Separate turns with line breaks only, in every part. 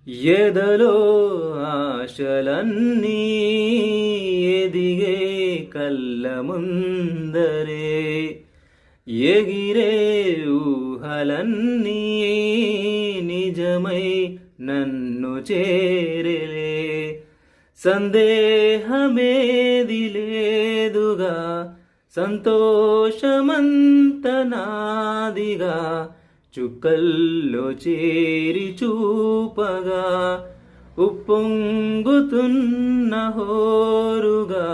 ఎదలో ఆశలన్నీ ఎదిగే కళ్ళ ముందరే ఎగిరే ఊహలన్నీ నిజమై నన్ను చేరలే. సందేహమేది లేదుగా సంతోషమంత నాదిగా చుక్కల్లో చేరి చూపగా ఉప్పొంగుతున్న హోరుగా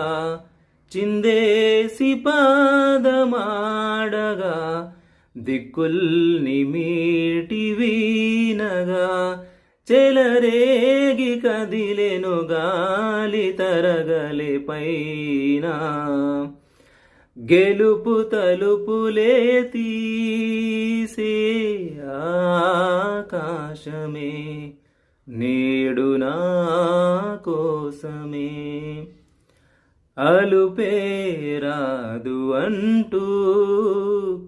చిందేసి పాదమాడగా దిక్కుల్ని మీటి వీనగా చెలరేగి కదిలెను గాలి తరగలే పైన. గెలుపు తలుపులే తీసే ఆకాశమే నేడు నా కోసమే. అలుపేరాదు అంటూ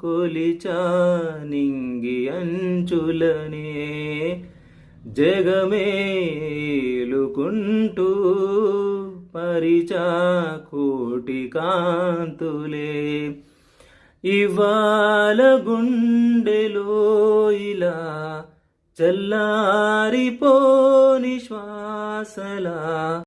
కొలిచా నింగి అంచులనే జగమేలుకుంటూ పరిచా కోటి కాంతులే. ఇవాళ గుండెలో ఇలా చల్లారిపోని శ్వాసలా